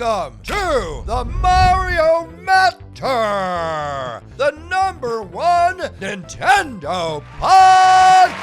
Welcome to the Mario Matter, the #1 Nintendo podcast.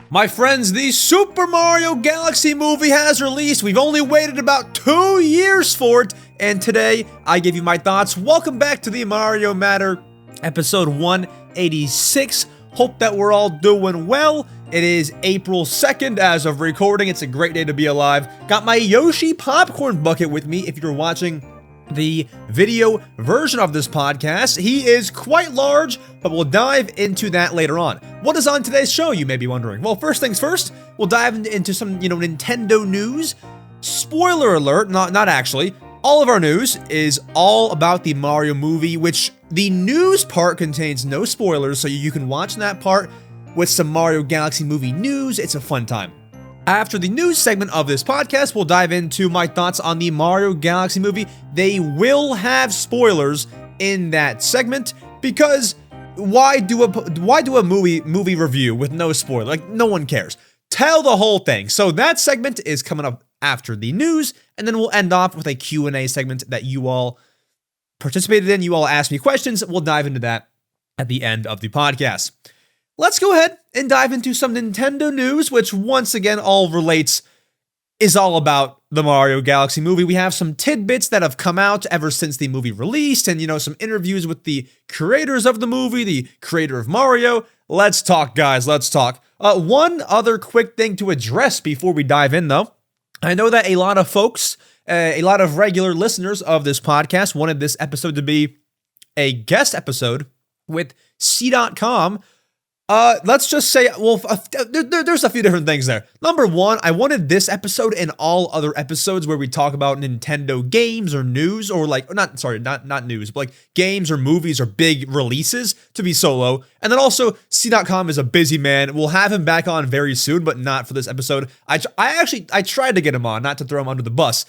My friends, the Super Mario Galaxy movie has released. We've only waited about 2 years for it, and today I give you my thoughts. Welcome back to the Mario Matter, episode 186. Hope that we're all doing well. It is April 2nd as of recording. It's a great day to be alive. Got my Yoshi popcorn bucket with me if you're watching the video version of this podcast. He is quite large, but we'll dive into that later on. What is on today's show, you may be wondering? Well, first things first, we'll dive into some, Nintendo news. Spoiler alert, not actually. All of our news is all about the Mario movie, which the news part contains no spoilers, so you can watch that part with some Mario Galaxy movie news. It's a fun time. After the news segment of this podcast, we'll dive into my thoughts on the Mario Galaxy movie. They will have spoilers in that segment because why do a movie review with no spoiler? Like, no one cares. Tell the whole thing. So that segment is coming up after the news, and then we'll end off with a Q&A segment that you all participated in. You all asked me questions. We'll dive into that at the end of the podcast. Let's go ahead and dive into some Nintendo news, which once again is all about the Mario Galaxy movie. We have some tidbits that have come out ever since the movie released, and some interviews with the creators of the movie, the creator of Mario. Let's talk, guys, let's talk. One other quick thing to address before we dive in, though. I know that a lot of folks, a lot of regular listeners of this podcast wanted this episode to be a guest episode with C.com. Let's just say, well, there's a few different things there. Number one, I wanted this episode and all other episodes where we talk about Nintendo games or news or not news, but like games or movies or big releases to be solo. And then also, C.com is a busy man. We'll have him back on very soon, but not for this episode. I tried to get him on, not to throw him under the bus.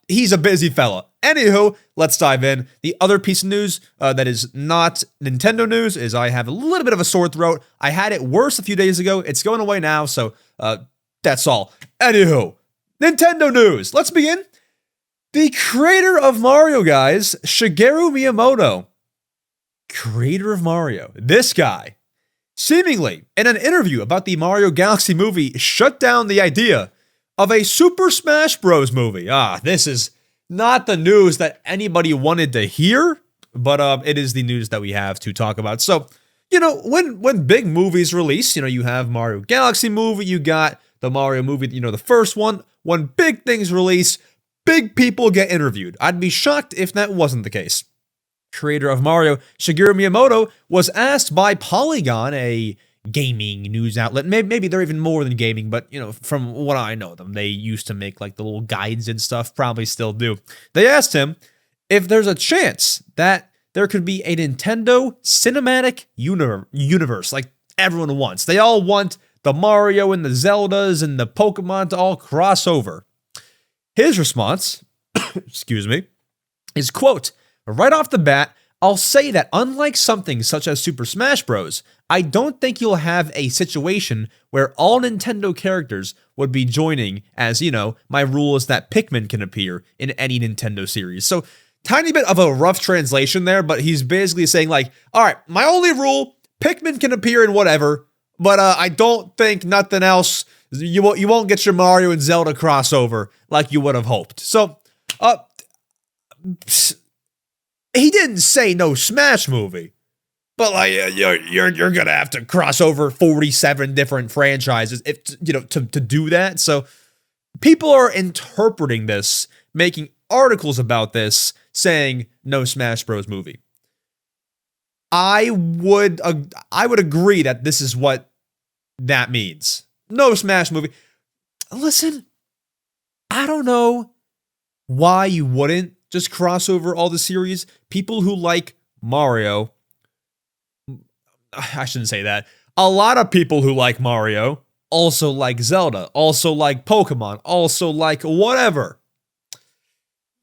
He's a busy fella. Anywho, let's dive in. The other piece of news that is not Nintendo news is I have a little bit of a sore throat. I had it worse a few days ago. It's going away now, so that's all. Anywho, Nintendo news. Let's begin. The creator of Mario, guys, Shigeru Miyamoto, creator of Mario, this guy, seemingly in an interview about the Mario Galaxy movie, shut down the idea of a Super Smash Bros. Movie. This is not the news that anybody wanted to hear, but it is the news that we have to talk about. So, when big movies release, you have Mario Galaxy movie, you got the Mario movie, the first one. When big things release, big people get interviewed. I'd be shocked if that wasn't the case. Creator of Mario, Shigeru Miyamoto, was asked by Polygon, a gaming news outlet. Maybe they're even more than gaming, but from what I know them, they used to make like the little guides and stuff, probably still do. They asked him if there's a chance that there could be a Nintendo cinematic universe like everyone wants. They all want the Mario and the Zeldas and the Pokemon to all cross over. His response, excuse me, is, quote, "Right off the bat, I'll say that unlike something such as Super Smash Bros., I don't think you'll have a situation where all Nintendo characters would be joining, as, my rule is that Pikmin can appear in any Nintendo series." So, tiny bit of a rough translation there, but he's basically saying like, all right, my only rule, Pikmin can appear in whatever, but I don't think nothing else, you won't get your Mario and Zelda crossover like you would have hoped. So, he didn't say no Smash movie, but like you're gonna have to cross over 47 different franchises if to do that. So people are interpreting this, making articles about this, saying no Smash Bros. Movie. I would agree that this is what that means. No Smash movie. Listen, I don't know why you wouldn't just cross over all the series. People who like Mario, I shouldn't say that. A lot of people who like Mario also like Zelda, also like Pokemon, also like whatever.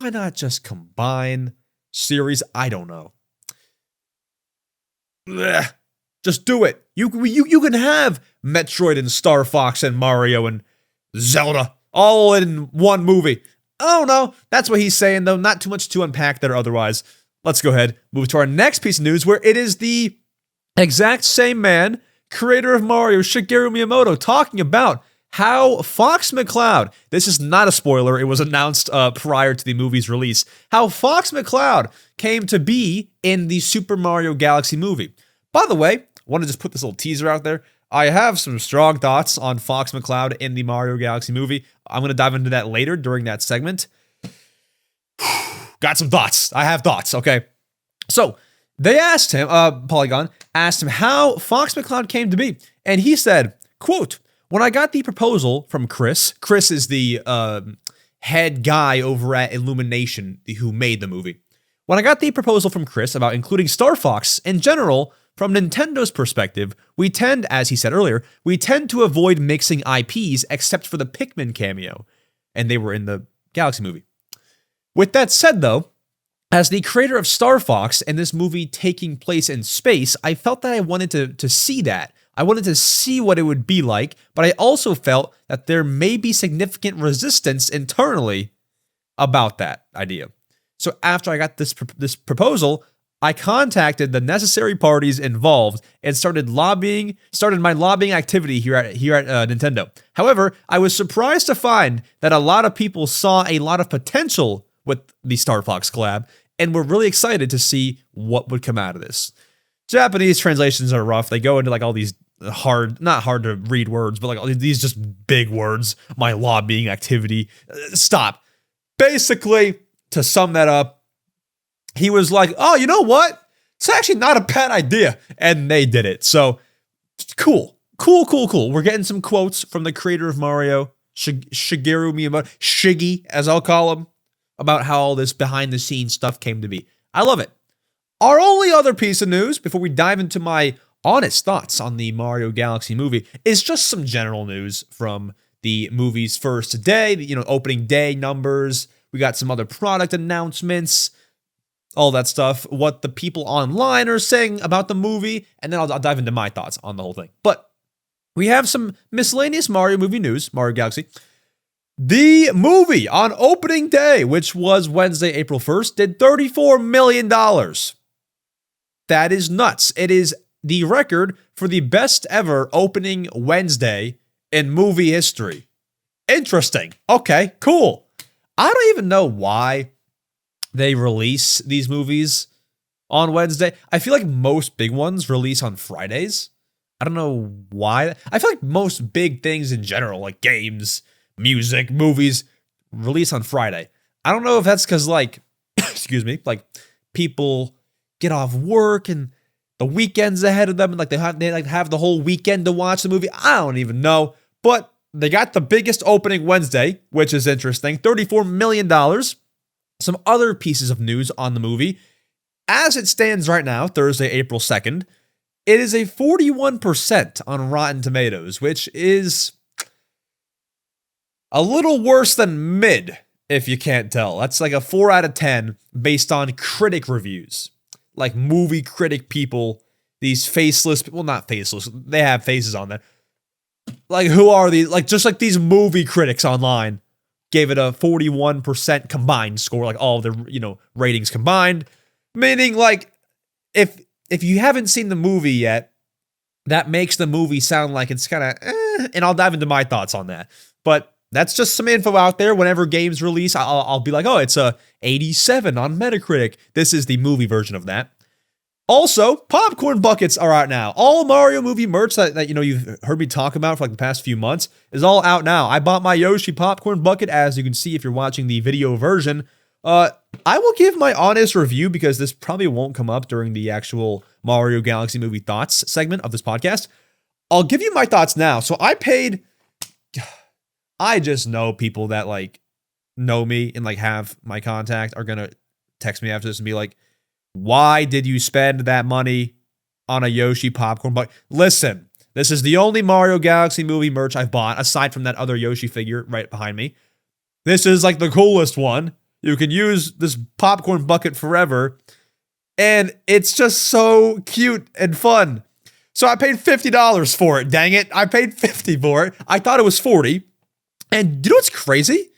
Why not just combine series? I don't know. Blech. Just do it. You can have Metroid and Star Fox and Mario and Zelda all in one movie. I don't know. That's what he's saying, though. Not too much to unpack there otherwise. Let's go ahead, move to our next piece of news, where it is the exact same man, creator of Mario, Shigeru Miyamoto, talking about how Fox McCloud, this is not a spoiler, it was announced prior to the movie's release, how Fox McCloud came to be in the Super Mario Galaxy movie. By the way, I want to just put this little teaser out there. I have some strong thoughts on Fox McCloud in the Mario Galaxy movie. I'm going to dive into that later during that segment. Got some thoughts. I have thoughts, okay? So, they asked him, Polygon asked him how Fox McCloud came to be. And he said, quote, "When I got the proposal from Chris is the head guy over at Illumination who made the movie. When I got the proposal from Chris about including Star Fox in general, from Nintendo's perspective, we tend, as he said earlier, we tend to avoid mixing IPs except for the Pikmin cameo. And they were in the Galaxy movie. With that said, though, as the creator of Star Fox and this movie taking place in space, I felt that I wanted to see that. I wanted to see what it would be like, but I also felt that there may be significant resistance internally about that idea. So after I got this proposal, I contacted the necessary parties involved and started my lobbying activity here at Nintendo. However, I was surprised to find that a lot of people saw a lot of potential with the Star Fox collab and were really excited to see what would come out of this. Japanese translations are rough. They go into like all these not hard to read words, but like all these just big words. My lobbying activity. Stop. Basically, to sum that up, he was like, oh, you know what? It's actually not a bad idea. And they did it. So, cool. We're getting some quotes from the creator of Mario, Shigeru Miyamoto, Shiggy, as I'll call him, about how all this behind-the-scenes stuff came to be. I love it. Our only other piece of news, before we dive into my honest thoughts on the Mario Galaxy movie, is just some general news from the movie's first day, opening day numbers. We got some other product announcements, all that stuff, what the people online are saying about the movie, and then I'll dive into my thoughts on the whole thing. But we have some miscellaneous Mario movie news, Mario Galaxy. The movie on opening day, which was Wednesday, April 1st, did $34 million. That is nuts. It is the record for the best ever opening Wednesday in movie history. Interesting. Okay, cool. I don't even know why they release these movies on Wednesday. I feel like most big ones release on Fridays. I don't know why. I feel like most big things in general, like games, music, movies, release on Friday. I don't know if that's because, like, excuse me, like people get off work and the weekend's ahead of them, and like they have the whole weekend to watch the movie. I don't even know, but they got the biggest opening Wednesday, which is interesting. $34 million. Some other pieces of news on the movie. As it stands right now, Thursday, April 2nd, it is a 41% on Rotten Tomatoes, which is a little worse than mid, if you can't tell. That's like a 4 out of 10 based on critic reviews. Like movie critic people, these faceless, well, not faceless, they have faces on there. Like, who are these? Like, just like these movie critics online gave it a 41% combined score, like all the, ratings combined. Meaning, like, if you haven't seen the movie yet, that makes the movie sound like it's kind of and I'll dive into my thoughts on that. But that's just some info out there. Whenever games release, I'll be like, oh, it's a 87 on Metacritic. This is the movie version of that. Also, popcorn buckets are out now. All Mario movie merch that you've heard me talk about for like the past few months is all out now. I bought my Yoshi popcorn bucket, as you can see if you're watching the video version. I will give my honest review because this probably won't come up during the actual Mario Galaxy movie thoughts segment of this podcast. I'll give you my thoughts now. So I just know people that like know me and like have my contact are gonna text me after this and be like, why did you spend that money on a Yoshi popcorn bucket? Listen, this is the only Mario Galaxy movie merch I've bought, aside from that other Yoshi figure right behind me. This is like the coolest one. You can use this popcorn bucket forever. And it's just so cute and fun. So I paid $50 for it, dang it. I paid $50 for it. I thought it was $40. And you know what's crazy?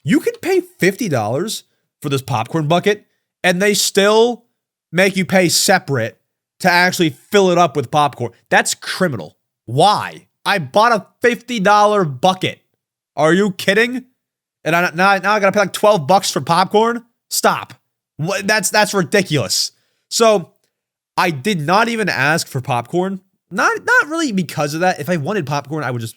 You can pay $50 for this popcorn bucket, and they still make you pay separate to actually fill it up with popcorn. That's criminal. Why? I bought a $50 bucket. Are you kidding? And now I gotta pay like $12 for popcorn? Stop. That's ridiculous. So I did not even ask for popcorn. Not really because of that. If I wanted popcorn, I would just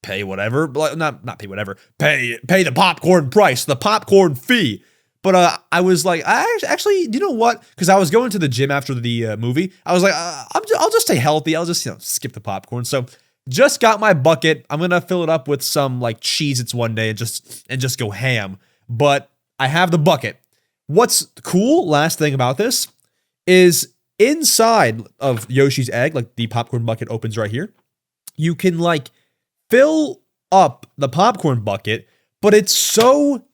pay whatever. Not pay whatever. Pay the popcorn price, the popcorn fee. But I was like, actually, you know what? Because I was going to the gym after the movie. I was like, I'll just stay healthy. I'll just skip the popcorn. So just got my bucket. I'm gonna fill it up with some like Cheez-Its one day and just go ham. But I have the bucket. What's cool? Last thing about this is inside of Yoshi's egg, like the popcorn bucket opens right here. You can like fill up the popcorn bucket, but it's so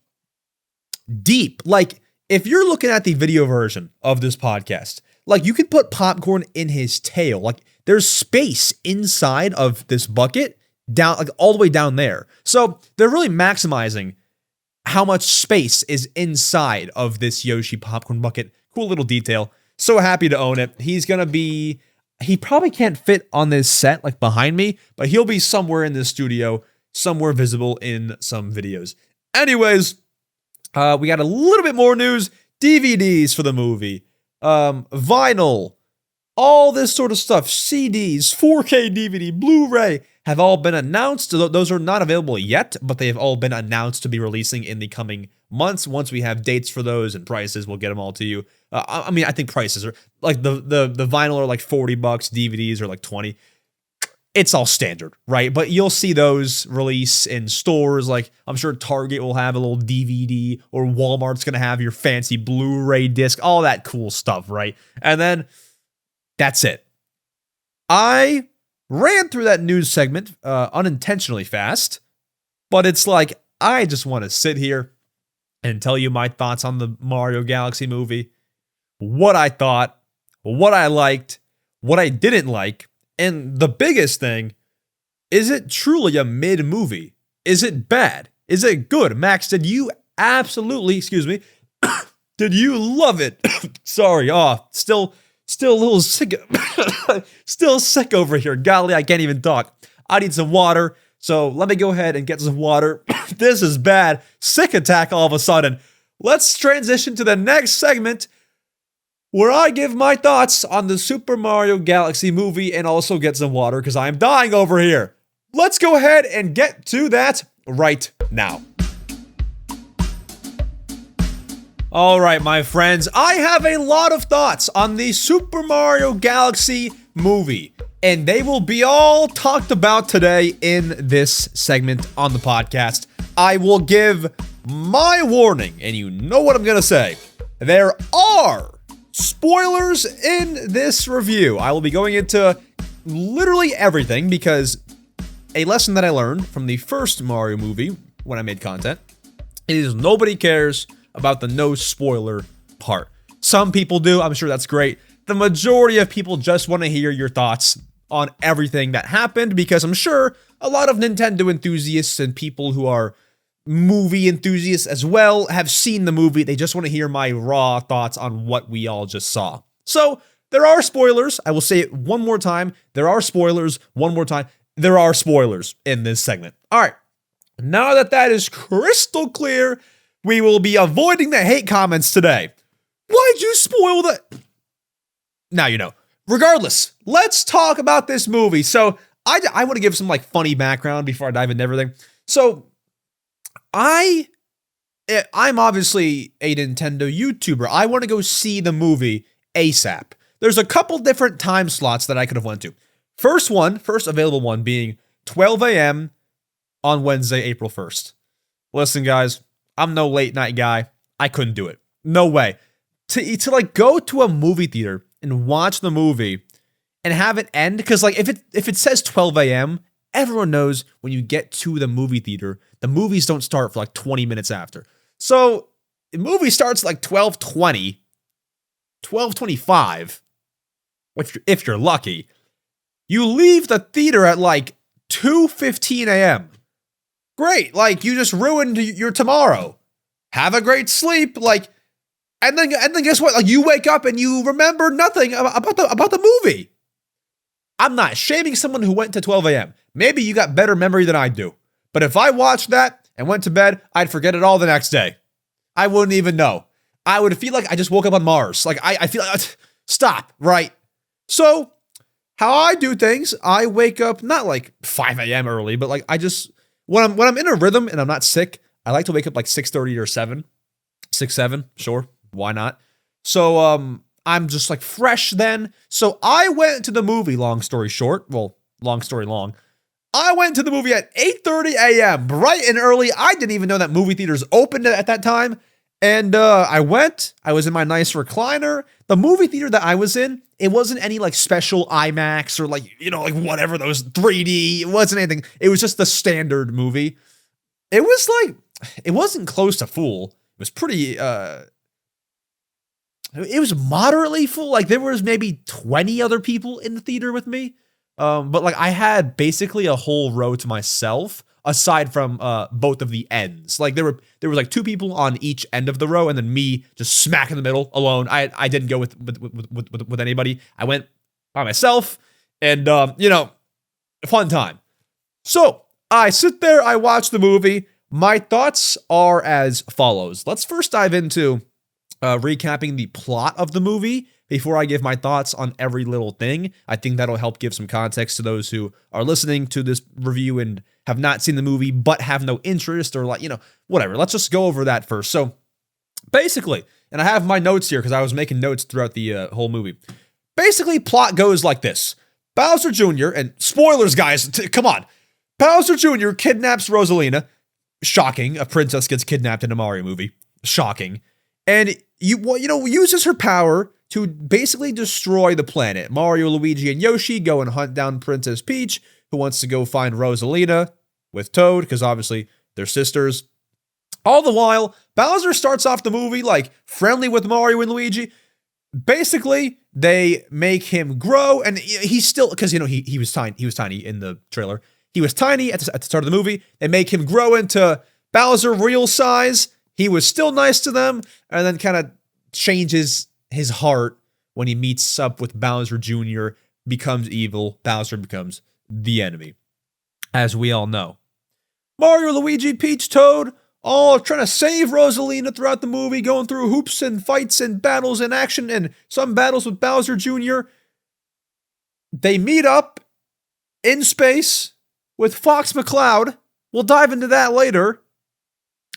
deep. Like if you're looking at the video version of this podcast, like you could put popcorn in his tail. Like there's space inside of this bucket down, like all the way down there. So they're really maximizing how much space is inside of this Yoshi popcorn bucket. Cool little detail. So happy to own it. He probably can't fit on this set like behind me, but he'll be somewhere in this studio, somewhere visible in some videos. Anyways, we got a little bit more news. DVDs for the movie, vinyl, all this sort of stuff, CDs, 4K DVD, Blu-ray have all been announced. Those are not available yet, but they have all been announced to be releasing in the coming months. Once we have dates for those and prices, we'll get them all to you. I mean, I think prices are like the vinyl are like $40, DVDs are like $20. It's all standard, right? But you'll see those release in stores. Like I'm sure Target will have a little DVD, or Walmart's gonna have your fancy Blu-ray disc, all that cool stuff, right? And then that's it. I ran through that news segment unintentionally fast, but it's like I just want to sit here and tell you my thoughts on the Mario Galaxy movie, what I thought, what I liked, what I didn't like. And the biggest thing, is it truly a mid-movie? Is it bad? Is it good? Max, did you did you love it? Sorry, still a little sick, still sick over here. Golly, I can't even talk. I need some water, so let me go ahead and get some water. This is bad. Sick attack all of a sudden. Let's transition to the next segment, where I give my thoughts on the Super Mario Galaxy movie and also get some water because I'm dying over here. Let's go ahead and get to that right now. All right, my friends, I have a lot of thoughts on the Super Mario Galaxy movie, and they will be all talked about today in this segment on the podcast. I will give my warning, and you know what I'm going to say. There are spoilers in this review. I will be going into literally everything because a lesson that I learned from the first Mario movie when I made content is nobody cares about the no spoiler part. Some people do. I'm sure that's great. The majority of people just want to hear your thoughts on everything that happened because I'm sure a lot of Nintendo enthusiasts and people who are movie enthusiasts as well have seen the movie. They just want to hear my raw thoughts on what we all just saw. So there are spoilers. I will say it one more time. There are spoilers. One more time. There are spoilers in this segment. All right. Now that is crystal clear, we will be avoiding the hate comments today. Why'd you spoil that? Now you know. Regardless, let's talk about this movie. So I want to give some like funny background before I dive into everything. So I'm obviously a Nintendo YouTuber. I want to go see the movie ASAP. There's a couple different time slots that I could have went to. First available one being 12 a.m. on Wednesday, April 1st. Listen, guys, I'm no late night guy. I couldn't do it. No way. To like go to a movie theater and watch the movie and have it end, because like if it says 12 a.m., everyone knows when you get to the movie theater, the movies don't start for like 20 minutes after. So the movie starts like 12:20, 12:25, if you're lucky. You leave the theater at like 2:15 a.m. Great. Like, you just ruined your tomorrow. Have a great sleep. Like, and then guess what? Like, you wake up and you remember nothing about the movie. I'm not shaming someone who went to 12 a.m. Maybe you got better memory than I do. But if I watched that and went to bed, I'd forget it all the next day. I wouldn't even know. I would feel like I just woke up on Mars. Like, I feel like, stop, right? So, how I do things, I wake up not like 5 a.m. early, but like I just, when I'm in a rhythm and I'm not sick, I like to wake up like 6:30 or 7. 6, 7, sure, why not? So, I'm just like fresh then. So I went to the movie, long story short, well, long story long. I went to the movie at 8:30 a.m., bright and early. I didn't even know that movie theaters opened at that time. And I went, I was in my nice recliner. The movie theater that I was in, it wasn't any like special IMAX or like, you know, like whatever, those 3D. It wasn't anything. It was just the standard movie. It was like, it wasn't close to full. It was pretty, it was moderately full. Like there was maybe 20 other people in the theater with me. But like I had basically a whole row to myself aside from both of the ends. Like there was like 2 people on each end of the row and then me just smack in the middle alone. I didn't go with anybody. I went by myself and you know, fun time. So I sit there, I watch the movie. My thoughts are as follows. Let's first dive into recapping the plot of the movie before I give my thoughts on every little thing. I think that'll help give some context to those who are listening to this review and have not seen the movie but have no interest or like, you know, whatever. Let's just go over that first. So basically, and I have my notes here because I was making notes throughout the whole movie. Basically, plot goes like this. Bowser Jr., and spoilers, guys, come on. Bowser Jr. kidnaps Rosalina. Shocking. A princess gets kidnapped in a Mario movie. Shocking. And uses her power to basically destroy the planet. Mario, Luigi, and Yoshi go and hunt down Princess Peach, who wants to go find Rosalina with Toad, because obviously they're sisters. All the while, Bowser starts off the movie like friendly with Mario and Luigi. Basically, they make him grow, and he's still, because you know he was tiny in the trailer. He was tiny at the start of the movie. They make him grow into Bowser real size. He was still nice to them, and then kind of changes his heart when he meets up with Bowser Jr., becomes evil. Bowser becomes the enemy, as we all know. Mario, Luigi, Peach, Toad, all trying to save Rosalina throughout the movie, going through hoops and fights and battles and action and some battles with Bowser Jr. They meet up in space with Fox McCloud. We'll dive into that later.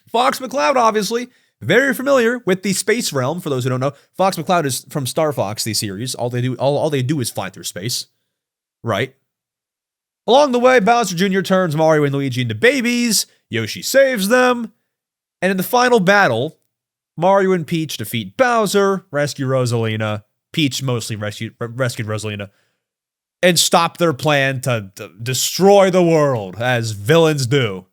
Fox McCloud, obviously, very familiar with the space realm. For those who don't know, Fox McCloud is from Star Fox, the series. All they do is fly through space, right? Along the way, Bowser Jr. turns Mario and Luigi into babies. Yoshi saves them. And in the final battle, Mario and Peach defeat Bowser, rescue Rosalina. Peach mostly rescued Rosalina. And stop their plan to destroy the world, as villains do.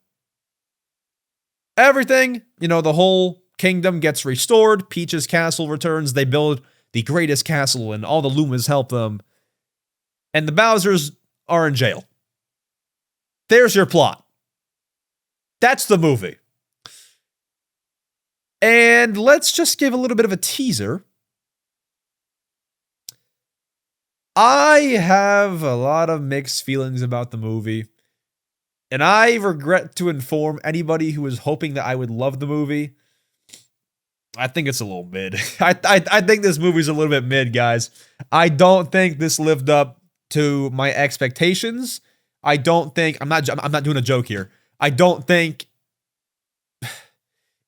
Everything, the whole kingdom gets restored. Peach's castle returns. They build the greatest castle, and all the Lumas help them. And the Bowsers are in jail. There's your plot. That's the movie. And let's just give a little bit of a teaser. I have a lot of mixed feelings about the movie. And I regret to inform anybody who was hoping that I would love the movie. I think it's a little mid. I think this movie's a little bit mid, guys. I don't think this lived up to my expectations. I don't think, I'm not doing a joke here. I don't think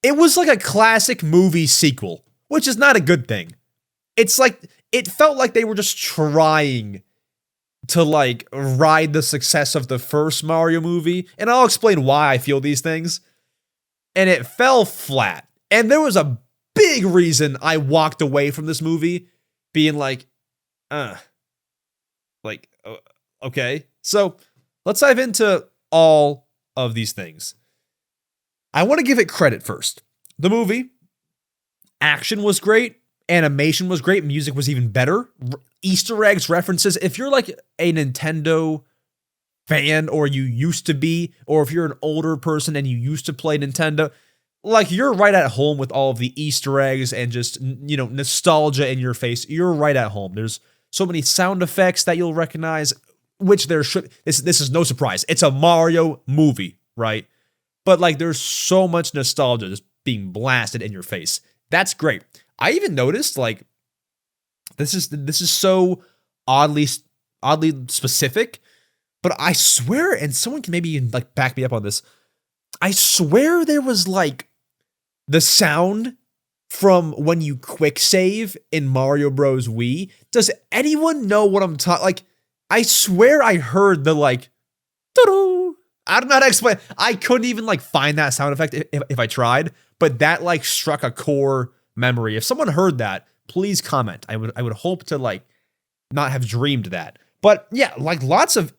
it was like a classic movie sequel, which is not a good thing. It's like, it felt like they were just trying to like ride the success of the first Mario movie. And I'll explain why I feel these things. And it fell flat. And there was a big reason I walked away from this movie being like, okay. So let's dive into all of these things. I want to give it credit first. The movie, action was great. Animation was great. Music was even better. Easter eggs, references. If you're like a Nintendo fan or you used to be, or if you're an older person and you used to play Nintendo, like you're right at home with all of the Easter eggs and just, nostalgia in your face. You're right at home. There's so many sound effects that you'll recognize, which there should, this is no surprise. It's a Mario movie, right? But like there's so much nostalgia just being blasted in your face. That's great. I even noticed like this is so oddly specific, but I swear, and someone can maybe like back me up on this, I swear there was like the sound from when you quick save in Mario Bros. Wii. Does anyone know what I'm talking? Like, I swear I heard the like, doo-doo. I don't know how to explain. I couldn't even like find that sound effect if I tried, but that like struck a core memory. If someone heard that, please comment. I would hope to like not have dreamed that. But yeah, like lots of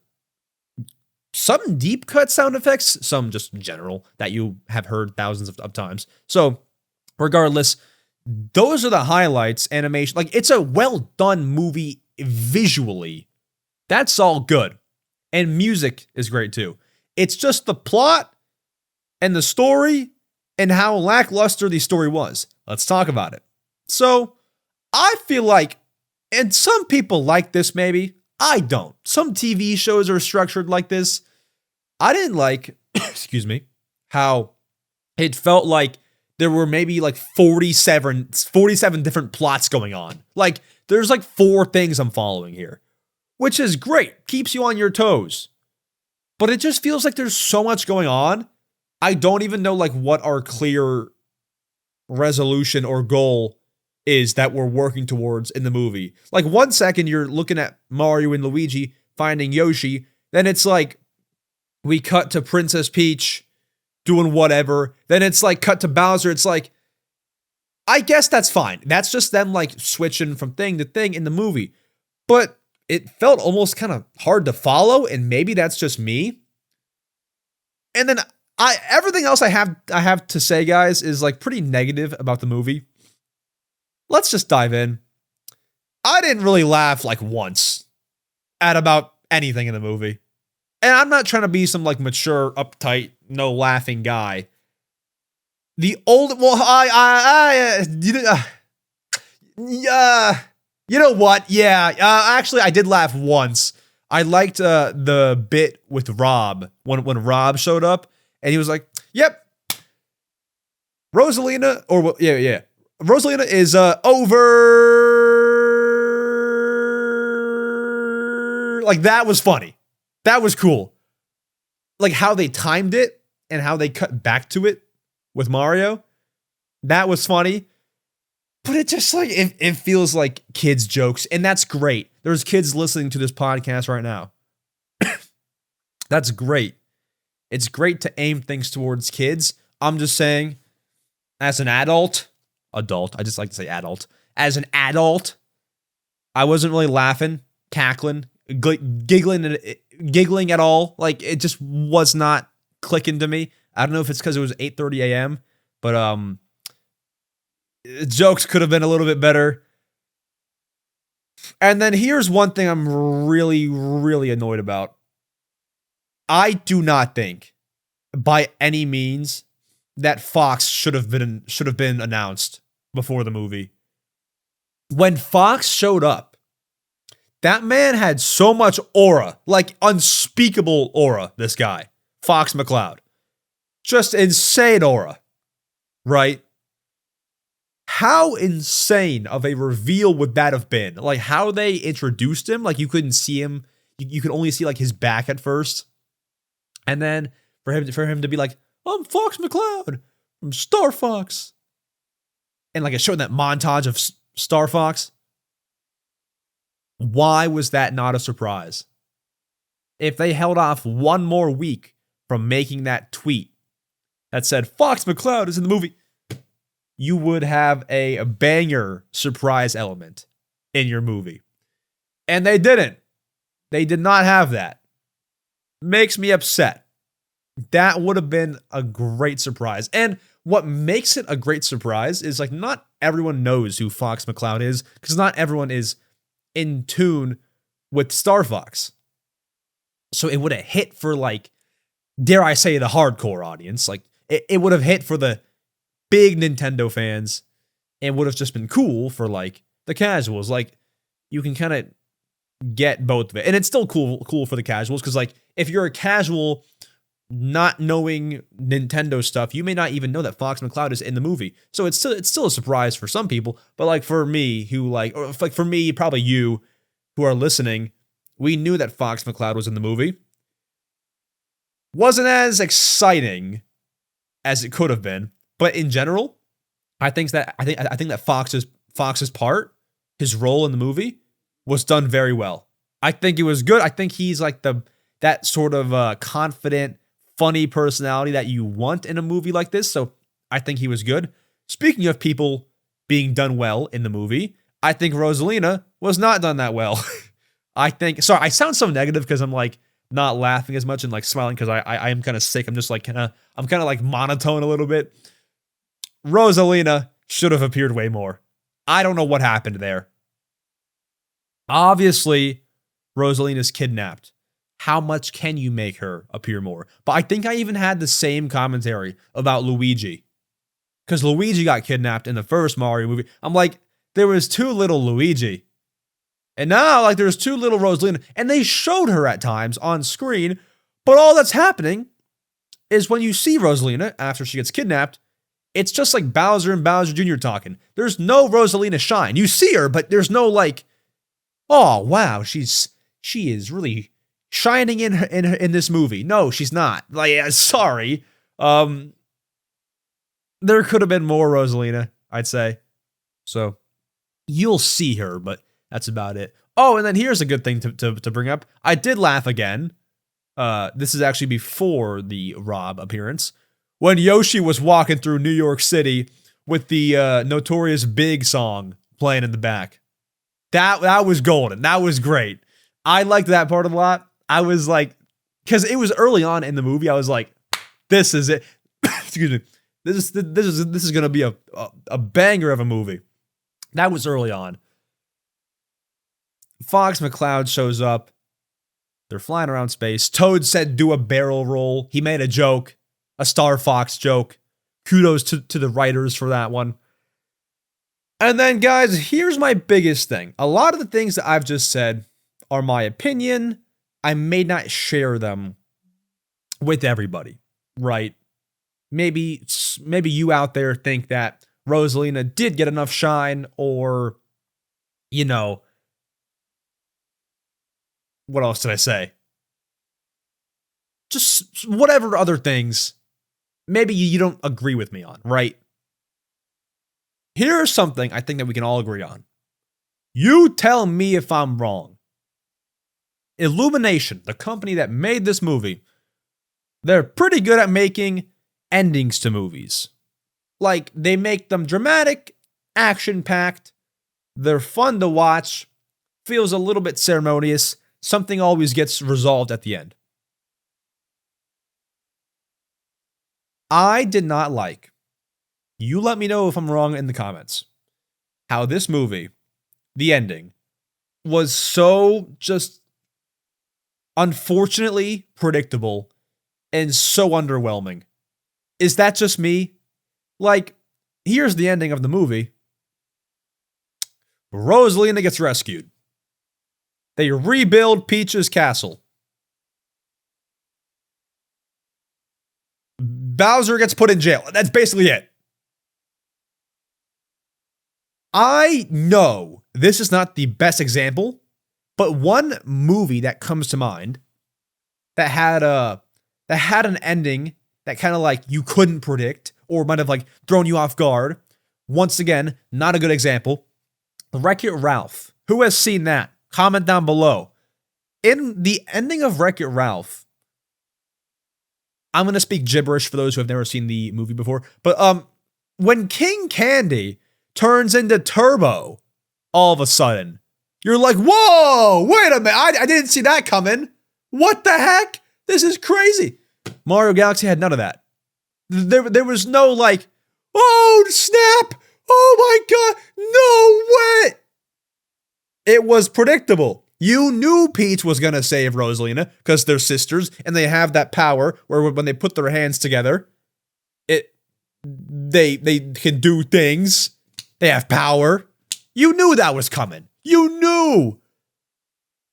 some deep cut sound effects, some just general that you have heard thousands of times. So regardless, those are the highlights. Animation, like it's a well done movie visually. That's all good. And music is great too. It's just the plot and the story and how lackluster the story was. Let's talk about it. So I feel like, and some people like this maybe, I don't. Some TV shows are structured like this. I didn't like, excuse me, how it felt like there were maybe like 47 different plots going on. Like there's like 4 things I'm following here, which is great. Keeps you on your toes. But it just feels like there's so much going on. I don't even know like what our clear resolution or goal is that we're working towards in the movie. Like 1 second you're looking at Mario and Luigi finding Yoshi, then it's like we cut to Princess Peach doing whatever, then it's like cut to Bowser. It's like, I guess that's fine. That's just them like switching from thing to thing in the movie. But it felt almost kind of hard to follow, and maybe that's just me. And then everything else I have to say, guys, is like pretty negative about the movie. Let's just dive in. I didn't really laugh like once at about anything in the movie. And I'm not trying to be some like mature, uptight, no laughing guy. The old, well, you know what? Yeah, actually, I did laugh once. I liked the bit with Rob when Rob showed up and he was like, "Yep, Rosalina, or yeah, Rosalina is over." Like that was funny. That was cool. Like how they timed it and how they cut back to it with Mario. That was funny. But it just like, it feels like kids' jokes. And that's great. There's kids listening to this podcast right now. That's great. It's great to aim things towards kids. I'm just saying, as an adult, I just like to say adult. As an adult, I wasn't really laughing, cackling, giggling at all. Like it just was not clicking to me. I don't know if it's because it was 8:30 a.m., but jokes could have been a little bit better. And then here's one thing I'm really, really annoyed about. I do not think, by any means, that Fox should have been announced before the movie. When Fox showed up, that man had so much aura, like unspeakable aura, this guy, Fox McCloud. Just insane aura, right? How insane of a reveal would that have been? Like how they introduced him, like you couldn't see him, you could only see like his back at first. And then for him to be like, "I'm Fox McCloud from Star Fox." And like it showed that montage of Star Fox. Why was that not a surprise? If they held off one more week from making that tweet that said Fox McCloud is in the movie, you would have a banger surprise element in your movie. And they didn't. They did not have that. Makes me upset. That would have been a great surprise. And what makes it a great surprise is like not everyone knows who Fox McCloud is, because not everyone is in tune with Star Fox. So it would have hit for like, dare I say, the hardcore audience. Like it would have hit for the big Nintendo fans. It would have just been cool for like the casuals. Like you can kind of get both of it. And it's still cool for the casuals, because like if you're a casual not knowing Nintendo stuff, you may not even know that Fox McCloud is in the movie. So it's still a surprise for some people. But like for me, who like, or like for me, probably you who are listening, we knew that Fox McCloud was in the movie. Wasn't as exciting as it could have been, but in general, I think that Fox's part, his role in the movie, was done very well. I think it was good. I think he's like that sort of confident, funny personality that you want in a movie like this. So I think he was good. Speaking of people being done well in the movie, I think Rosalina was not done that well. Sorry, I sound so negative because I'm like not laughing as much and like smiling because I am kind of sick. I'm just like I'm kind of like monotone a little bit. Rosalina should have appeared way more. I don't know what happened there. Obviously, Rosalina's kidnapped. How much can you make her appear more? But I think I even had the same commentary about Luigi. Because Luigi got kidnapped in the first Mario movie. I'm like, there was too little Luigi. And now, like, there's too little Rosalina. And they showed her at times on screen. But all that's happening is when you see Rosalina after she gets kidnapped, it's just like Bowser and Bowser Jr. talking. There's no Rosalina shine. You see her, but there's no like, oh wow, she is really shining in this movie. No, she's not. Like, sorry. There could have been more Rosalina, I'd say. So you'll see her, but that's about it. Oh, and then here's a good thing to bring up. I did laugh again. This is actually before the Rob appearance, when Yoshi was walking through New York City with the Notorious Big song playing in the back. That was golden. That was great. I liked that part a lot. I was like, because it was early on in the movie, I was like, this is it. Excuse me. This is gonna be a banger of a movie. That was early on. Fox McCloud shows up. They're flying around space. Toad said do a barrel roll. He made a joke. A Star Fox joke. Kudos to the writers for that one. And then, guys, here's my biggest thing. A lot of the things that I've just said are my opinion. I may not share them with everybody, right? Maybe you out there think that Rosalina did get enough shine, or, you know, what else did I say? Just whatever other things maybe you don't agree with me on, right? Here's something I think that we can all agree on. You tell me if I'm wrong. Illumination, the company that made this movie, they're pretty good at making endings to movies. Like, they make them dramatic, action-packed, they're fun to watch, feels a little bit ceremonious, something always gets resolved at the end. I did not like, you let me know if I'm wrong in the comments, how this movie, the ending, was so just unfortunately predictable and so underwhelming. Is that just me? Like, here's the ending of the movie. Rosalina gets rescued. They rebuild Peach's castle. Bowser gets put in jail. That's basically it. I know this is not the best example, but one movie that comes to mind that had an ending that kind of like you couldn't predict or might have like thrown you off guard. Once again, not a good example. Wreck-It Ralph. Who has seen that? Comment down below. In the ending of Wreck-It Ralph, I'm going to speak gibberish for those who have never seen the movie before, but when King Candy turns into Turbo, all of a sudden, you're like, whoa, wait a minute, I didn't see that coming. What the heck? This is crazy. Mario Galaxy had none of that. There was no like, oh snap, oh my god, no way. It was predictable. You knew Peach was gonna save Rosalina because they're sisters and they have that power where when they put their hands together, they can do things. They have power. You knew that was coming. You knew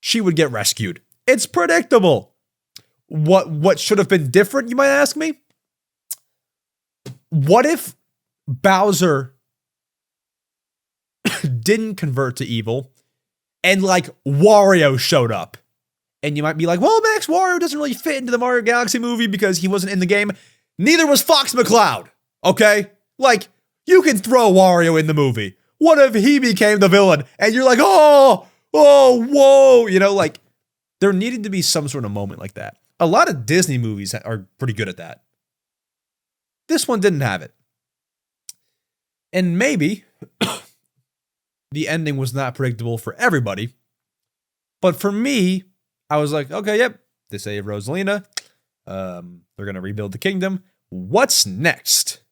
she would get rescued. It's predictable. What should have been different, you might ask me? What if Bowser didn't convert to evil and like Wario showed up? And you might be like, well, Max, Wario doesn't really fit into the Mario Galaxy movie because he wasn't in the game. Neither was Fox McCloud. Okay? Like, you can throw Wario in the movie. What if he became the villain? And you're like, oh, whoa. You know, like, there needed to be some sort of moment like that. A lot of Disney movies are pretty good at that. This one didn't have it. And maybe the ending was not predictable for everybody. But for me, I was like, okay, yep, they save Rosalina. They're going to rebuild the kingdom. What's next?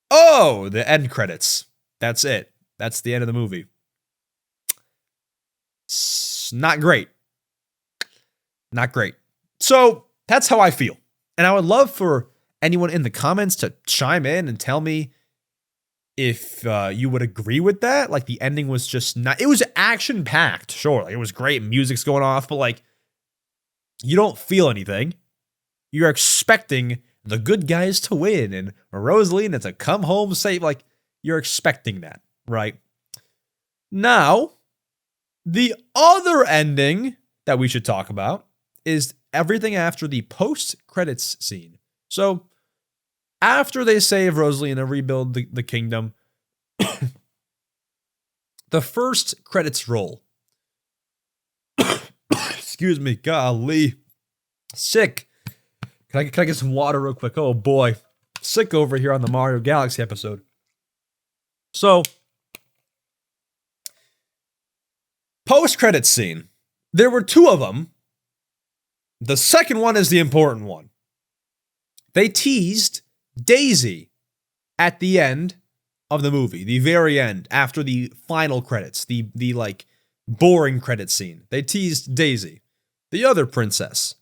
Oh, the end credits. That's it. That's the end of the movie. Not great. Not great. So that's how I feel. And I would love for anyone in the comments to chime in and tell me if you would agree with that. Like, the ending was just not, it was action packed. Sure. Like, it was great. Music's going off, but like, you don't feel anything. You're expecting the good guys to win and Rosalina to come home safe. Like, you're expecting that, right? Now, the other ending that we should talk about is everything after the post-credits scene. So, after they save Rosalina, rebuild the kingdom, the first credits roll. Excuse me, golly. Sick. Can I get some water real quick? Oh boy. Sick over here on the Mario Galaxy episode. So, post-credits scene. There were two of them. The second one is the important one. They teased Daisy at the end of the movie, the very end, after the final credits, the like boring credit scene. They teased Daisy, the other princess.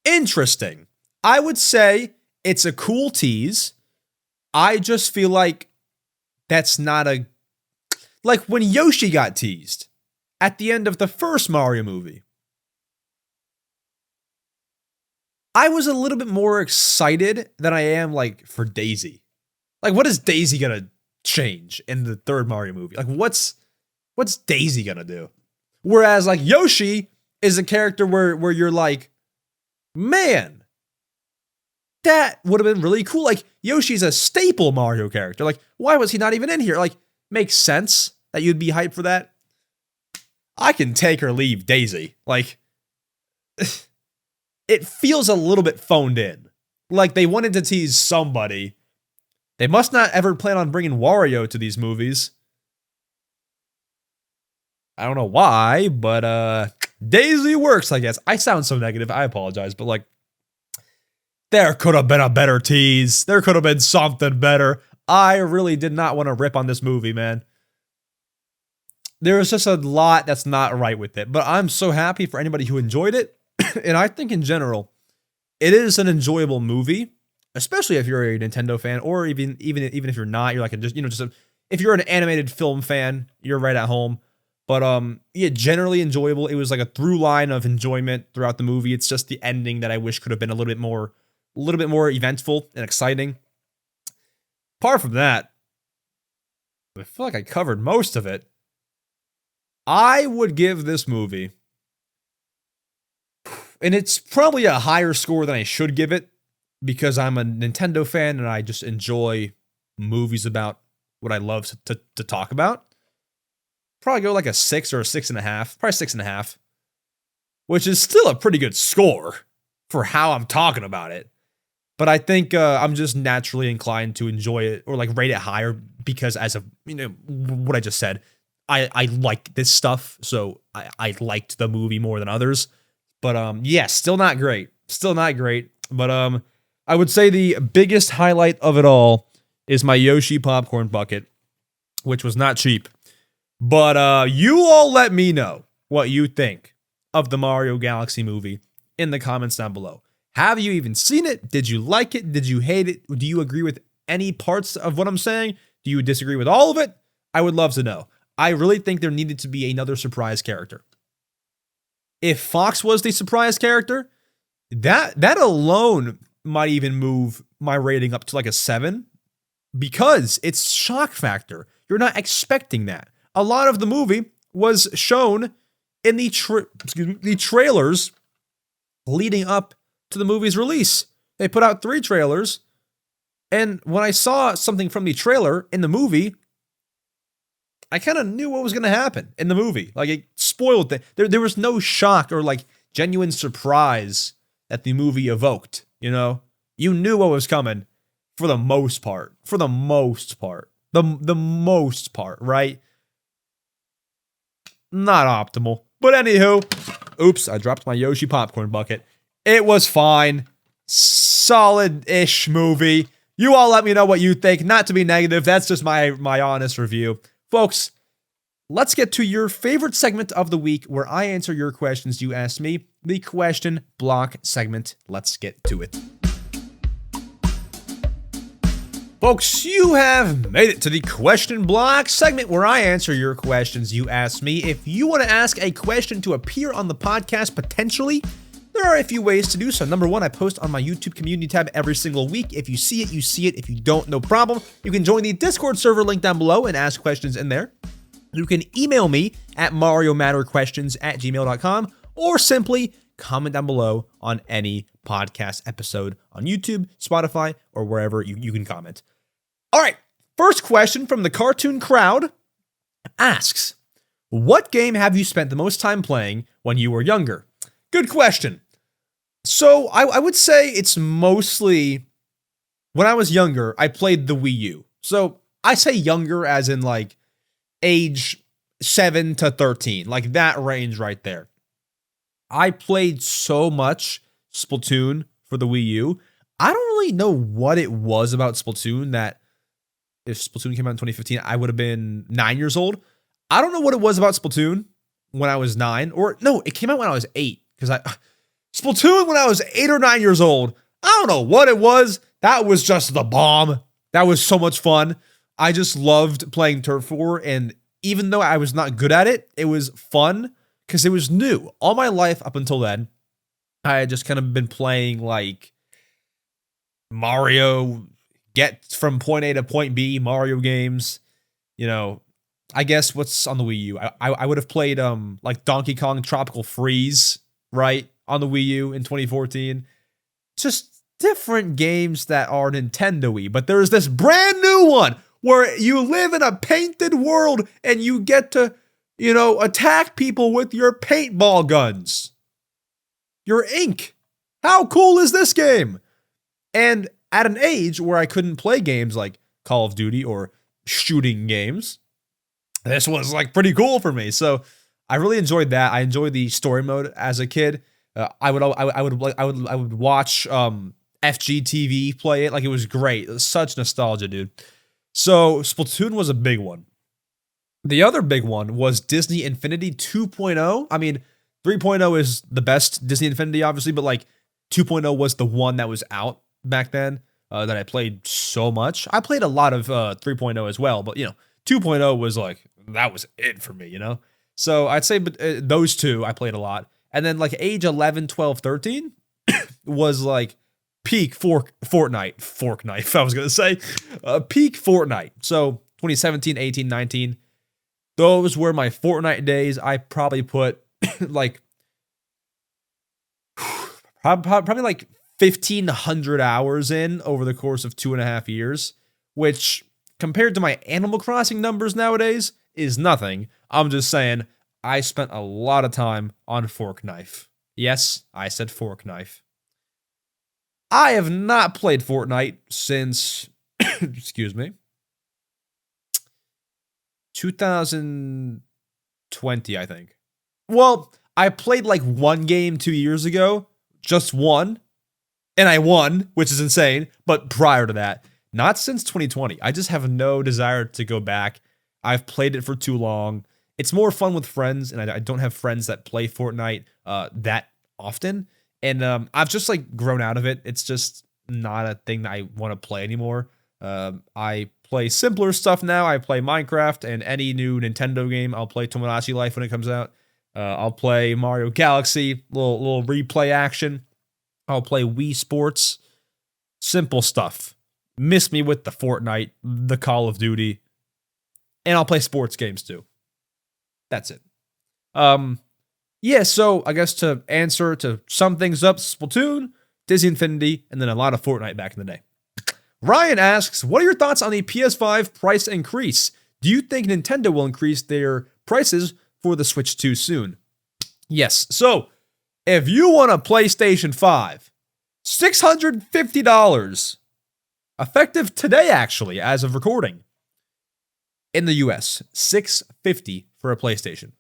Interesting. I would say it's a cool tease. I just feel like that's not a, like when Yoshi got teased at the end of the first Mario movie. I was a little bit more excited than I am, like, for Daisy. Like, what is Daisy gonna change in the third Mario movie? Like, what's Daisy gonna do? Whereas, like, Yoshi is a character where you're like, man, that would have been really cool. Like, Yoshi's a staple Mario character. Like, why was he not even in here? Like, makes sense that you'd be hyped for that. I can take or leave Daisy. Like, it feels a little bit phoned in. Like, they wanted to tease somebody. They must not ever plan on bringing Wario to these movies. I don't know why, but Daisy works, I guess. I sound so negative, I apologize, but like, there could have been a better tease. There could have been something better. I really did not want to rip on this movie, man. There's just a lot that's not right with it, but I'm so happy for anybody who enjoyed it. And I think in general, it is an enjoyable movie, especially if you're a Nintendo fan, or even if you're not, you're like if you're an animated film fan, you're right at home. But yeah, generally enjoyable. It was like a through line of enjoyment throughout the movie. It's just the ending that I wish could have been a little bit more eventful and exciting. Apart from that, I feel like I covered most of it. I would give this movie, and it's probably a higher score than I should give it, because I'm a Nintendo fan and I just enjoy movies about what I love to talk about. Probably go like a 6 or a 6.5. Probably 6.5. Which is still a pretty good score for how I'm talking about it. But I think I'm just naturally inclined to enjoy it or like rate it higher because, as of what I just said, I like this stuff, so I liked the movie more than others. But yeah, still not great. Still not great. But I would say the biggest highlight of it all is my Yoshi popcorn bucket, which was not cheap. But you all let me know what you think of the Mario Galaxy movie in the comments down below. Have you even seen it? Did you like it? Did you hate it? Do you agree with any parts of what I'm saying? Do you disagree with all of it? I would love to know. I really think there needed to be another surprise character. If Fox was the surprise character, that alone might even move my rating up to like a 7 because it's shock factor. You're not expecting that. A lot of the movie was shown in the trailers leading up to the movie's release. They put out 3 trailers, and when I saw something from the trailer in the movie, I kind of knew what was going to happen in the movie. Like, it spoiled it. There was no shock or like genuine surprise that the movie evoked, you know? You knew what was coming for the most part. For the most part. The most part, right? Not optimal. But anywho, oops, I dropped my Yoshi popcorn bucket. It was fine. Solid-ish movie. You all let me know what you think. Not to be negative, that's just my honest review. Folks, let's get to your favorite segment of the week where I answer your questions you asked me, the question block segment. Let's get to it. Folks, you have made it to the question block segment where I answer your questions you asked me. If you want to ask a question to appear on the podcast potentially, there are a few ways to do so. Number 1, I post on my YouTube community tab every single week. If you see it, you see it. If you don't, no problem. You can join the Discord server link down below and ask questions in there. You can email me at mariomatterquestions@gmail.com or simply comment down below on any podcast episode on YouTube, Spotify, or wherever you can comment. All right, first question from the Cartoon Crowd asks, what game have you spent the most time playing when you were younger? Good question. So I would say it's mostly, when I was younger, I played the Wii U. So I say younger as in like age 7 to 13, like that range right there. I played so much Splatoon for the Wii U. I don't really know what it was about Splatoon that if Splatoon came out in 2015, I would have been 9 years old. I don't know what it was about Splatoon when I was 9, or no, it came out when I was 8. Because Splatoon when I was 8 or 9 years old, I don't know what it was. That was just the bomb. That was so much fun. I just loved playing Turf War, and even though I was not good at it, it was fun because it was new. All my life up until then, I had just kind of been playing like Mario, get from point A to point B, Mario games. You know, I guess what's on the Wii U? I would have played like Donkey Kong Tropical Freeze, right, on the Wii U in 2014. Just different games that are Nintendo-y, but there's this brand new one where you live in a painted world and you get to, you know, attack people with your paintball guns. Your ink. How cool is this game? And at an age where I couldn't play games like Call of Duty or shooting games, this was like pretty cool for me. So I really enjoyed that. I enjoyed the story mode as a kid. I would watch FGTV play it. Like, it was great. It was such nostalgia, dude. So Splatoon was a big one. The other big one was Disney Infinity 2.0. I mean, 3.0 is the best Disney Infinity, obviously, but like 2.0 was the one that was out back then that I played so much. I played a lot of 3.0 as well, but you know, 2.0 was like, that was it for me, you know? So I'd say those two I played a lot. And then like age 11, 12, 13 was like peak Fortnite. Fork knife, I was going to say. Peak Fortnite. So 2017, 18, 19. Those were my Fortnite days. I probably put like probably like 1,500 hours in over the course of 2.5 years, which compared to my Animal Crossing numbers nowadays is nothing. I'm just saying I spent a lot of time on Fork Knife. Yes, I said Fork Knife. I have not played Fortnite since, excuse me, 2020, I think. Well, I played like one game 2 years ago, just one, and I won, which is insane. But prior to that, not since 2020. I just have no desire to go back. I've played it for too long. It's more fun with friends, and I don't have friends that play Fortnite that often. And I've just like grown out of it. It's just not a thing that I want to play anymore. I play simpler stuff now. I play Minecraft and any new Nintendo game. I'll play Tomodachi Life when it comes out. I'll play Mario Galaxy, little replay action. I'll play Wii Sports. Simple stuff. Miss me with the Fortnite, the Call of Duty, and I'll play sports games too. That's it. Yeah, so I guess to sum things up, Splatoon, Disney Infinity, and then a lot of Fortnite back in the day. Ryan asks, what are your thoughts on the PS5 price increase? Do you think Nintendo will increase their prices for the Switch 2 soon? Yes, so if you want a PlayStation 5, $650, effective today actually, as of recording, in the US, $650 for a PlayStation.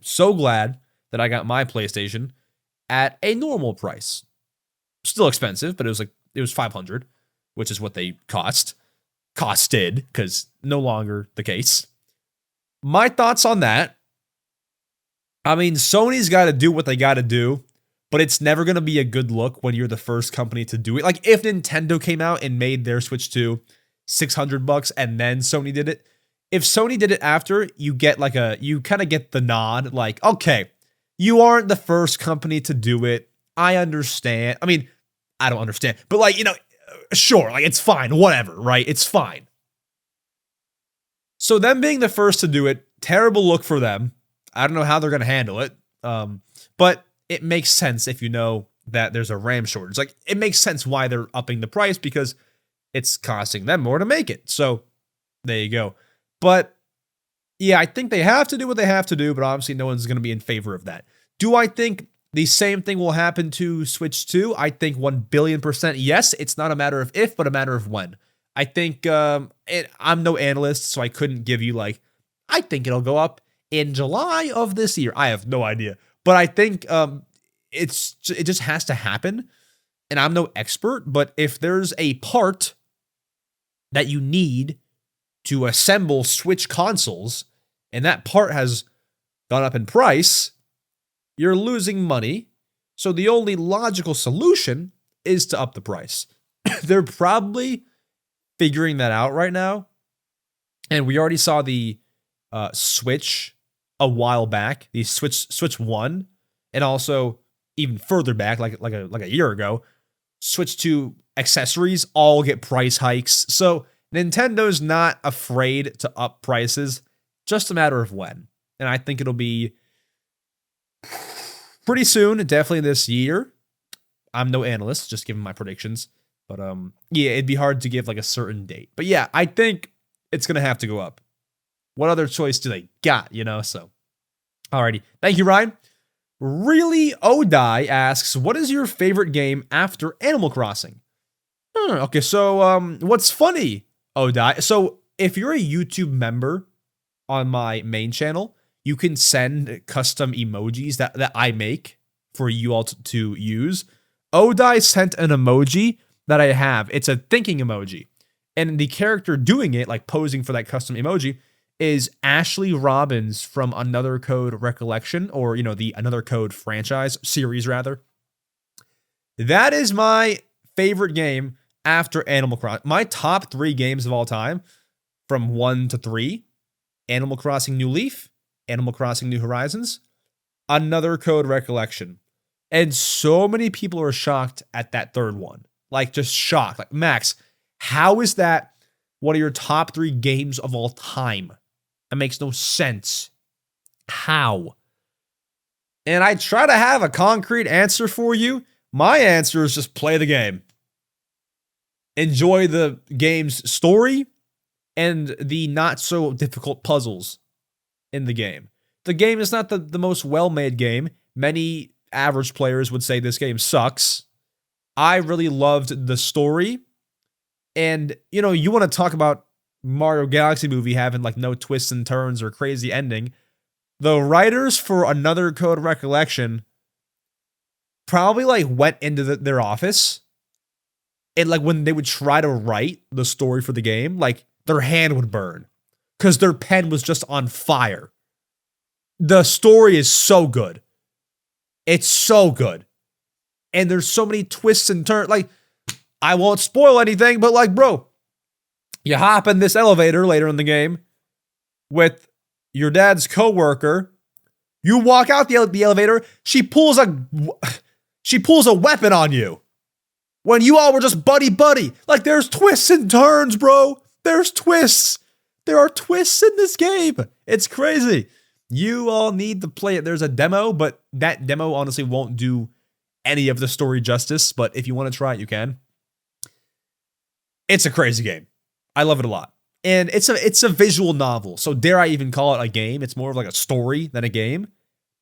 So glad that I got my PlayStation at a normal price. Still expensive, but it was $500, which is what they costed, because no longer the case. My thoughts on that. I mean, Sony's got to do what they got to do, but it's never going to be a good look when you're the first company to do it. Like if Nintendo came out and made their Switch 2 $600 and then Sony did it. If Sony did it after, you kind of get the nod, like, okay, you aren't the first company to do it. I understand. I mean, I don't understand, but like, sure, like it's fine, whatever, right? It's fine. So them being the first to do it, terrible look for them. I don't know how they're going to handle it. But it makes sense if you know that there's a RAM shortage. Like it makes sense why they're upping the price because it's costing them more to make it. So there you go. But yeah, I think they have to do what they have to do, but obviously no one's going to be in favor of that. Do I think the same thing will happen to Switch 2? I think 1,000,000,000% yes. It's not a matter of if, but a matter of when. I think I'm no analyst, so I couldn't give you like, I think it'll go up in July of this year. I have no idea. But I think it just has to happen. And I'm no expert, but if there's a part that you need to assemble Switch consoles, and that part has gone up in price, you're losing money. So the only logical solution is to up the price. They're probably figuring that out right now. And we already saw the Switch a while back, the Switch 1, and also even further back, like a year ago, Switch 2 accessories all get price hikes. So Nintendo's not afraid to up prices, just a matter of when. And I think it'll be pretty soon, definitely this year. I'm no analyst, just giving my predictions. But yeah, it'd be hard to give like a certain date. But yeah, I think it's going to have to go up. What other choice do they got, So, alrighty. Thank you, Ryan. Really Odai asks, what is your favorite game after Animal Crossing? Okay, so what's funny, Odai? So if you're a YouTube member on my main channel, you can send custom emojis that I make for you all to use. Odai sent an emoji that I have. It's a thinking emoji. And the character doing it, like posing for that custom emoji, is Ashley Robbins from Another Code Recollection, or, the Another Code franchise, series rather. That is my favorite game after Animal Crossing. My top 3 games of all time, from 1 to 3, Animal Crossing New Leaf, Animal Crossing New Horizons, Another Code Recollection. And so many people are shocked at that third one. Like, just shocked. Like, Max, how is that one of your top 3 games of all time? It makes no sense. How? And I try to have a concrete answer for you. My answer is just play the game. Enjoy the game's story and the not so difficult puzzles in the game. The game is not the most well-made game. Many average players would say this game sucks. I really loved the story. And, you want to talk about Mario Galaxy movie having like no twists and turns or crazy ending. The writers for Another Code Recollection probably like went into their office, and like when they would try to write the story for the game, like their hand would burn because their pen was just on fire. the story is so good. It's so good. And there's so many twists and turns. Like, I won't spoil anything, but like, bro, you hop in this elevator later in the game with your dad's coworker. You walk out the elevator. She pulls a weapon on you when you all were just buddy. Like, there's twists and turns, bro. There's twists. There are twists in this game. It's crazy. You all need to play it. There's a demo, but that demo honestly won't do any of the story justice. But if you want to try it, you can. It's a crazy game. I love it a lot. And it's a visual novel. So dare I even call it a game? It's more of like a story than a game.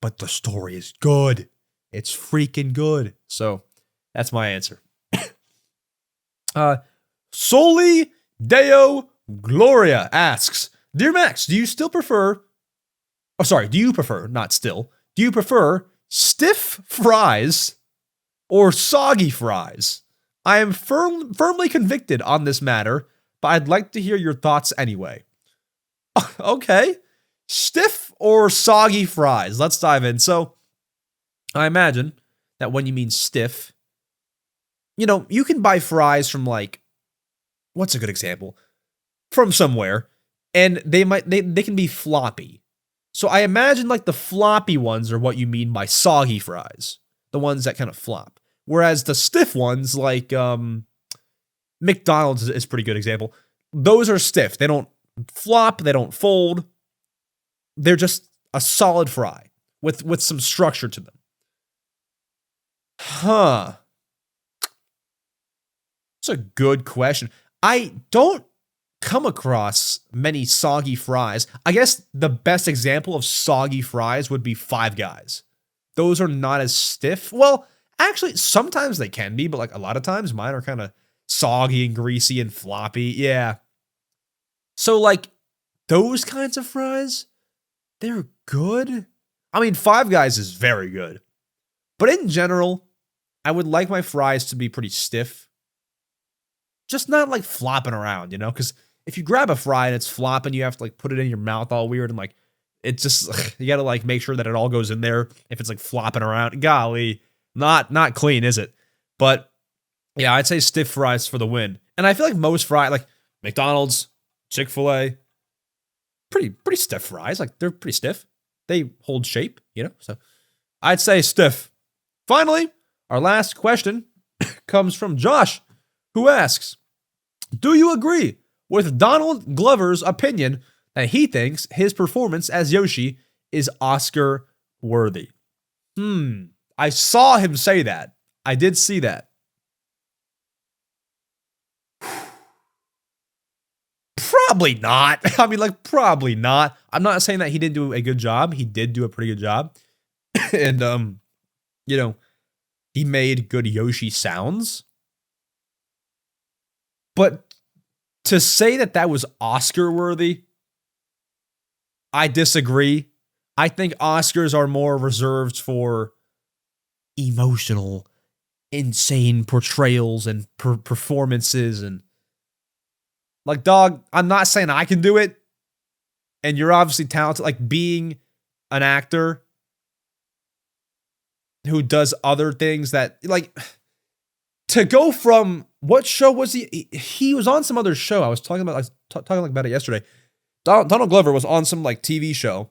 But the story is good. It's freaking good. So that's my answer. Soli Deo Gloria asks, Dear Max, do you prefer, not still, do you prefer stiff fries or soggy fries? I am firmly convicted on this matter, but I'd like to hear your thoughts anyway. Okay. Stiff or soggy fries? Let's dive in. So, I imagine that when you mean stiff, you can buy fries from like, what's a good example? From somewhere, and they can be floppy. So I imagine like the floppy ones are what you mean by soggy fries, the ones that kind of flop. Whereas the stiff ones, like McDonald's is a pretty good example. Those are stiff. They don't flop. They don't fold. They're just a solid fry with some structure to them. Huh. It's a good question. I don't come across many soggy fries. I guess the best example of soggy fries would be Five Guys. Those are not as stiff. Well, actually, sometimes they can be, but like a lot of times mine are kind of soggy and greasy and floppy. Yeah. So like those kinds of fries, they're good. I mean, Five Guys is very good. But in general, I would like my fries to be pretty stiff. Just not like flopping around, because if you grab a fry and it's flopping, you have to like put it in your mouth all weird and like it just you gotta like make sure that it all goes in there if it's like flopping around. Golly, not clean, is it? But yeah, I'd say stiff fries for the win. And I feel like most fries, like McDonald's, Chick-fil-A, pretty stiff fries. Like they're pretty stiff. They hold shape, So I'd say stiff. Finally, our last question comes from Josh, who asks, do you agree with Donald Glover's opinion that he thinks his performance as Yoshi is Oscar worthy? I saw him say that. I did see that. Probably not. I mean, like, probably not. I'm not saying that he didn't do a good job. He did do a pretty good job. And, he made good Yoshi sounds. But to say that was Oscar worthy, I disagree. I think Oscars are more reserved for emotional, insane portrayals and performances. And like, dog, I'm not saying I can do it. And you're obviously talented. Like being an actor who does other things that like to go from what show was he? He was on some other show. I was talking about about it yesterday. Donald Glover was on some like TV show.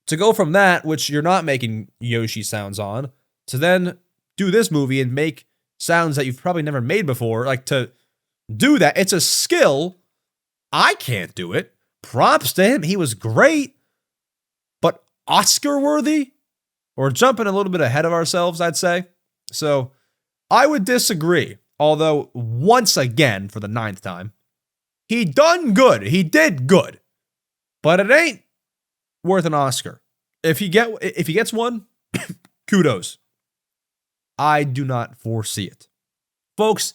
To go from that, which you're not making Yoshi sounds on, to then do this movie and make sounds that you've probably never made before, like to do that, it's a skill. I can't do it. Props to him. He was great. But Oscar worthy? We're jumping a little bit ahead of ourselves, I'd say. So I would disagree. Although, once again, for the 9th time, he done good. He did good. But it ain't worth an Oscar. If he gets one, kudos. I do not foresee it. Folks,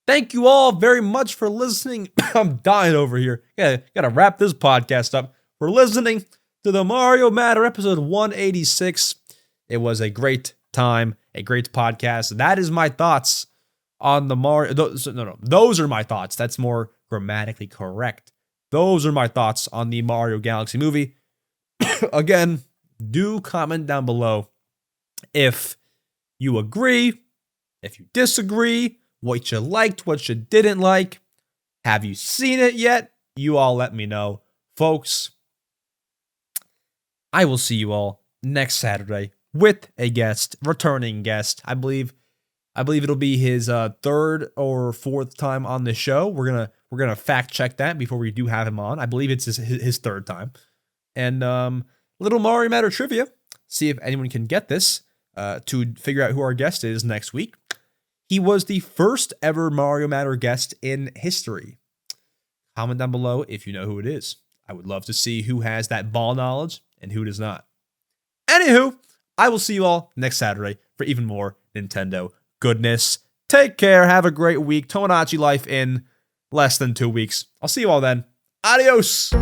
thank you all very much for listening. I'm dying over here. Gotta wrap this podcast up. For listening to the Mario Matter episode 186. It was a great time, a great podcast. That is my thoughts on the Mario. Those are my thoughts. That's more grammatically correct. Those are my thoughts on the Mario Galaxy movie. Again, Do comment down below if you agree, if you disagree, what you liked, what you didn't like. Have you seen it yet? You all let me know. Folks, I will see you all next Saturday with a guest, returning guest. I believe it'll be his third or fourth time on the show. We're gonna fact check that before we do have him on. I believe it's his third time. And little Mario Matter trivia. See if anyone can get this to figure out who our guest is next week. He was the first ever Mario Matter guest in history. Comment down below if you know who it is. I would love to see who has that ball knowledge and who does not. Anywho, I will see you all next Saturday for even more Nintendo goodness. Take care. Have a great week. Tomodachi life in less than 2 weeks. I'll see you all then. Adios.